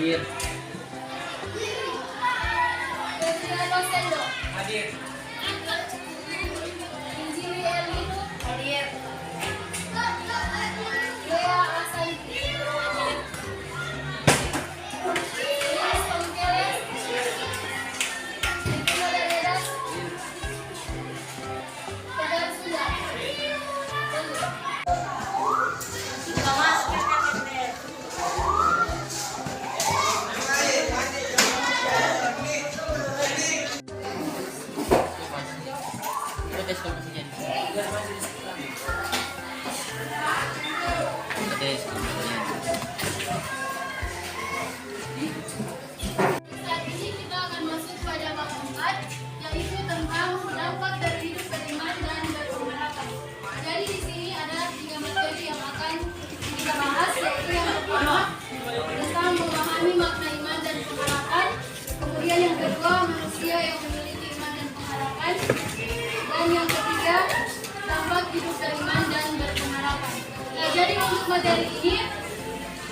Hadir. Hadir. Hadir. Tes komisinya. Tes komisinya. Saat ini kita akan masuk pada bab 4, yaitu tentang dampak dari hidup beriman dan berpengharapan. Jadi di sini ada 3 materi yang akan kita bahas, yaitu yang pertama tentang memahami makna iman dan pengharapan, kemudian yang kedua manusia yang memiliki iman dan pengharapan, dan yang ketiga dampak hidup beriman dan berpengharapan. Nah, jadi untuk materi ini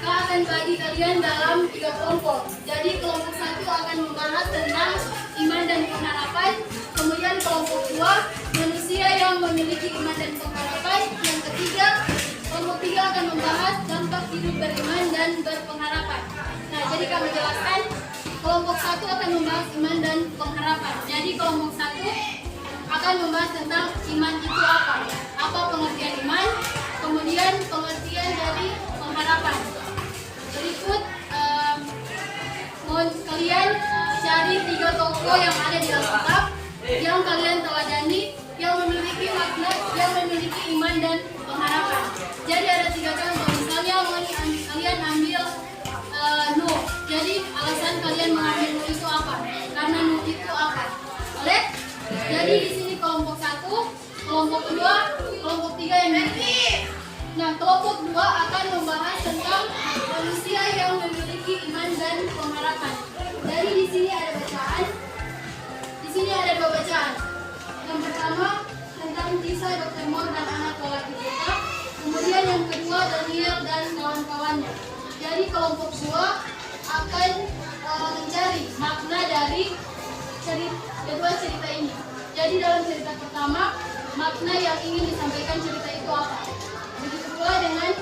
Kak akan bagi kalian dalam 3 kelompok. Jadi kelompok 1 akan membahas tentang iman dan pengharapan, kemudian kelompok 2 manusia yang memiliki iman dan pengharapan, yang ketiga kelompok 3 akan membahas dampak hidup beriman dan berpengharapan. Nah, jadi kami jelaskan, kelompok 1 akan membahas iman dan pengharapan. Jadi kelompok 1 akan membahas tentang iman itu apa pengertian iman, kemudian pengertian dari pengharapan. Berikut mohon kalian cari 3 tokoh yang ada di Alkitab yang kalian teladani, yang memiliki makna, yang memiliki iman dan pengharapan. Jadi ada 3 contoh. Misalnya kalian ambil Nuh. Jadi alasan kalian mengambil Nuh itu apa? Karena Nuh itu apa? Boleh? Jadi di sini kelompok 1, kelompok 2, kelompok 3 yang ini. Nah, kelompok 2 akan membahas tentang manusia yang memiliki iman dan pengharapan. Jadi di sini ada bacaan. Di sini ada 2 bacaan. Yang pertama tentang kisah Dr. Moore dan anak lelaki kita. Kemudian yang kedua Daniel dan kawan-kawannya. Jadi kelompok 2 akan mencari makna dari kedua cerita ini. Jadi dalam cerita pertama, makna yang ingin disampaikan cerita itu apa? Begitu pula dengan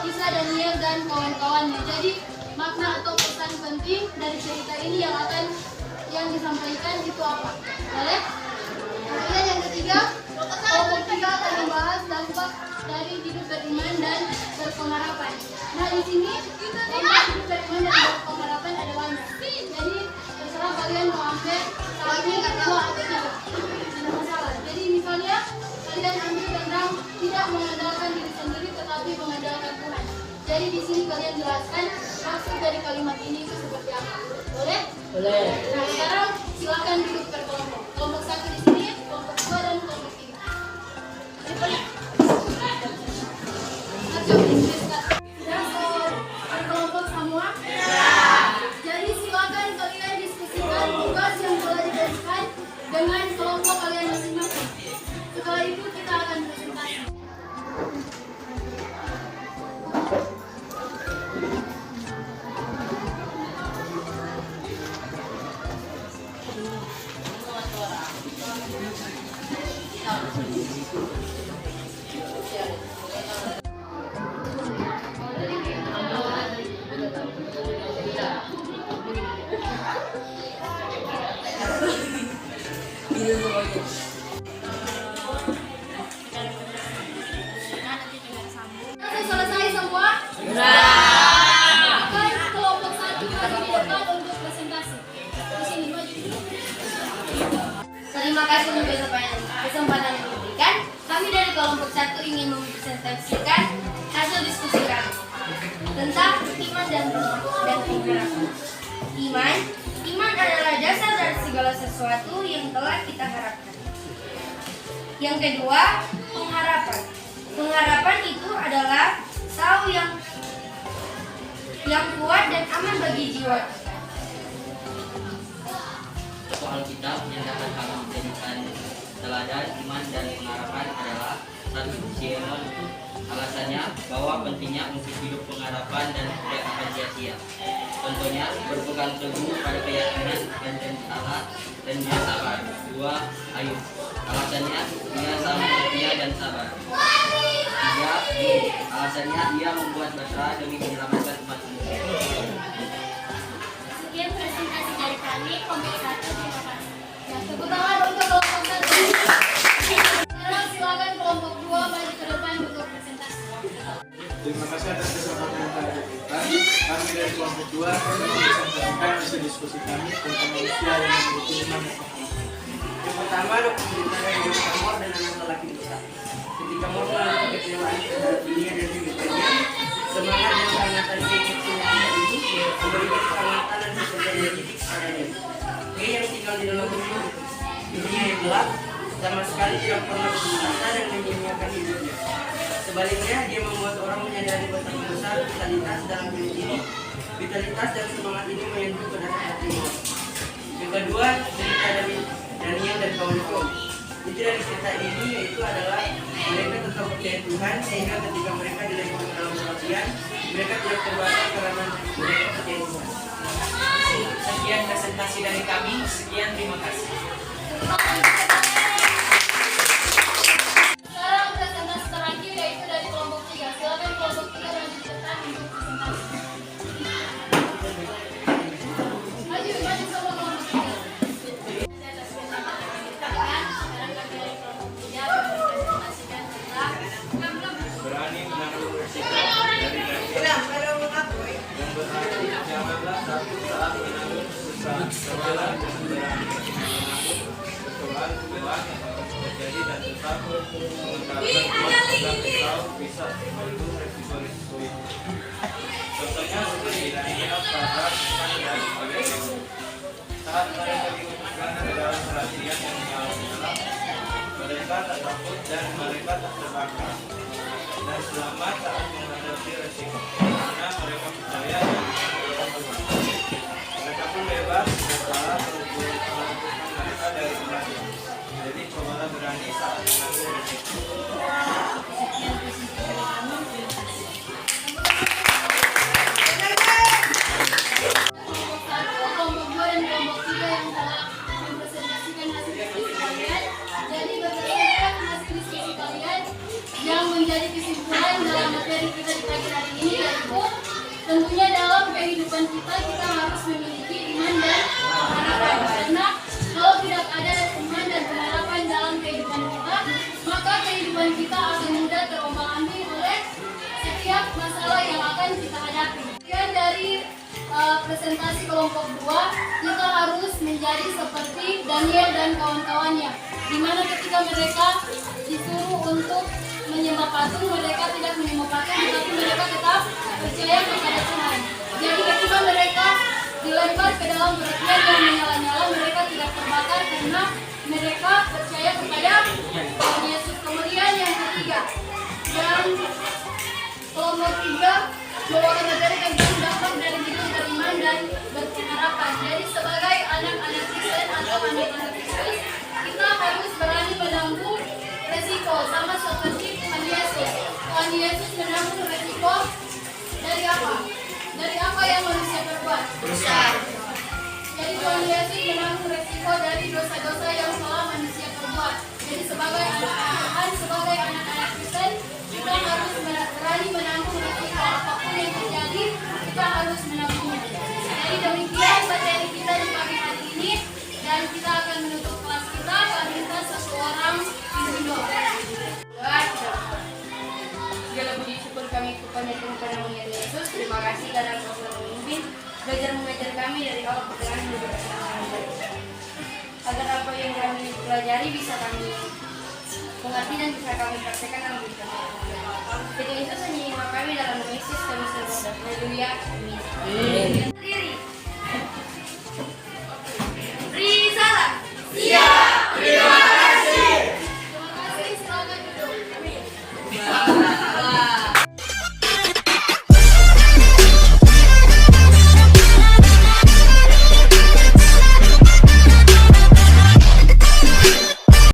kisah Daniel dan kawan-kawannya. Jadi makna atau pesan penting dari cerita ini yang disampaikan itu apa? Boleh? Kemudian yang ketiga, kelompok 3 akan membahas dampak dari hidup beriman dan berpengharapan. Nah, di sini dampak hidup beriman dan berpengharapan ada banyak. Jadi terserah kalian mau ambil ini atau tidak masalah. Jadi misalnya kalian ambil tentang tidak mengandalkan diri sendiri tetapi mengandalkan Tuhan. Jadi di sini kalian jelaskan maksud dari kalimat ini itu seperti apa. Boleh? Boleh. Nah, sekarang silakan duduk per kelompok. Kelompok 1 di sini, kelompok 2 dan kelompok 3. Boleh? Sudah kelompok semua? Ya. Jadi silakan kalian diskusikan tugas yang telah diberikan dengan kelompok kalian masing-masing. Setelah itu kita akan presentasi. Selesai semua? Akan kelompok 1 kali depan untuk presentasi. Di sini maju. Terima kasih untuk kesempatan yang diberikan. Kami dari kelompok 1 ingin mempresentasikan hasil diskusi kami tentang iman dan pengharapan. Iman adalah dasar dari segala sesuatu yang telah kita harapkan. Yang kedua, pengharapan. Pengharapan itu adalah sau yang kuat dan aman bagi jiwa kita. Tokoh Alkitab yang dapat kami jadikan teladan iman dan pengharapan adalah 1. Simon. Alasannya bahwa pentingnya untuk hidup pengharapan dan tidak akan sia-sia. Contohnya, berpegang teguh pada keyakinan dan Allah dan dia sabar. 2. Ayub. Alasannya, dia selalu setia dan sabar. 3. Alasannya, dia membuat berserah demi menyelamatkan umat manusia. Sekian presentasi dari kami, kelompok 1. Terima kasih. Tepuk tangan untuk kelompok 1. Sekarang silakan kelompok 2 maju ke depan untuk presentasi. Terima kasih atas kesempatan yang telah diberikan. Kami dari kelompok 2 mempresentasikan hasil diskusi kami tentang manusia yang memiliki iman dan pengalaman. Yang pertama adalah pemerintahan yang Mor dan anak lelaki Musa. Ketika Mor mengalami kekecewaan terhadap dunia dan hidupnya, semangat dan kehangatan kekecewaan ini memberikan kehangatan dan kesedihan yang didik kepadanya. Dia yang tinggal di dalam dunia yang gelap, sama sekali tidak pernah putus asa dan menyia-nyiakan hidupnya. Sebaliknya, dia membuat orang menyadari betapa besar vitalitas dalam hidup ini. Vitalitas dan semangat ini menyentuh ke dasar hati Mor. Yang kedua, cerita dari Daniel dan kawan-kawan. Inti dari cerita ini yaitu adalah mereka tetap percaya Tuhan sehingga ketika mereka dilemparkan dalam kematian, mereka tidak terbakar karena mereka percaya Tuhan. Sekian presentasi dari kami. Sekian, terima kasih. Sekarang presentasi terakhir yaitu dari kelompok 3. Silakan kelompok 3 maju ke depan untuk presentasi. Maju sama kelompok 3. Berani menanggung resiko dari yang berani janganlah takut saat menanggung kesusahan. Cobalah dengan berani menanggung persoalan yang terjadi dan tetap mengungkapkan agar engkau bisa menanggung resiko-resiko itu. Contohnya seperti Daniel, Shadrach, Meshach, dan Abednego. Saat mereka diutuskan ke dalam kerajaan yang menyala-nyala, mereka tak takut dan mereka tak terbakar dan selamat saat menghadapi resiko karena mereka percaya dan mengandalkan Tuhan. Mereka pun bebas setelah melakukan mereka dari kematian. Jadi cobalah berani saat menanggung resiko. Kelompok 2 dan kelompok 3 yang telah mempresentasikan hasil diskusi kalian. Jadi berdasarkan hasil diskusi kalian, yang menjadi kesimpulan dalam materi kita di pagi hari ini yaitu tentunya dalam kehidupan kita harus memiliki iman dan pengharapan. Karena kalau tidak ada iman dan pengharapan dalam kehidupan kita, maka kehidupan kita akan mudah terombang-ambing oleh setiap masalah yang akan kita hadapi. Kemudian dari presentasi kelompok 2, kita harus menjadi seperti Daniel dan kawan-kawannya, di mana ketika mereka disuruh untuk menyembah patung, mereka tidak menyembah patung, tetapi mereka tetap percaya kepada Tuhan. Jadi ketika mereka dilempar ke dalam apian yang menyala-nyala, mereka tidak terbakar karena mereka percaya kepada Tuhan Yesus. Kemudian yang ketiga, dan kelompok 3 membawakan materi tentang dampak dari hidup beriman dan berpengharapan. Jadi sebagai anak-anak Kristen atau anak-anak Kristus, kita harus berani menanggung resiko sama seperti Tuhan Yesus. Tuhan Yesus menanggung resiko dari apa? Dari apa yang manusia perbuat? Dosa. Jadi Tuhan Yesus menanggung resiko dari dosa-dosa yang telah manusia perbuat. Jadi sebagai anak-anak Tuhan, sebagai anak-anak Kristen, kita harus berani menanggung resiko apapun yang terjadi. Kita harus menanggungnya. Jadi demikian materi kita di pagi hari ini, dan kita akan menutup kelas kita. Kami minta seseorang berdoa. Segala puji syukur kami kepada Tuhan yang mulia Yesus. Terima kasih karena Engkau telah memimpin belajar mengajar kami dari awal perjalanan hidup kami. Agar apa yang kami pelajari bisa kami mengerti dan bisa kami praktekkan dalam hidup kami. Jadi itu hanya kami dalam nama Yesus kami berdoa. Haleluya. Amin. Diri. Rizala. Terima kasih, silakan duduk.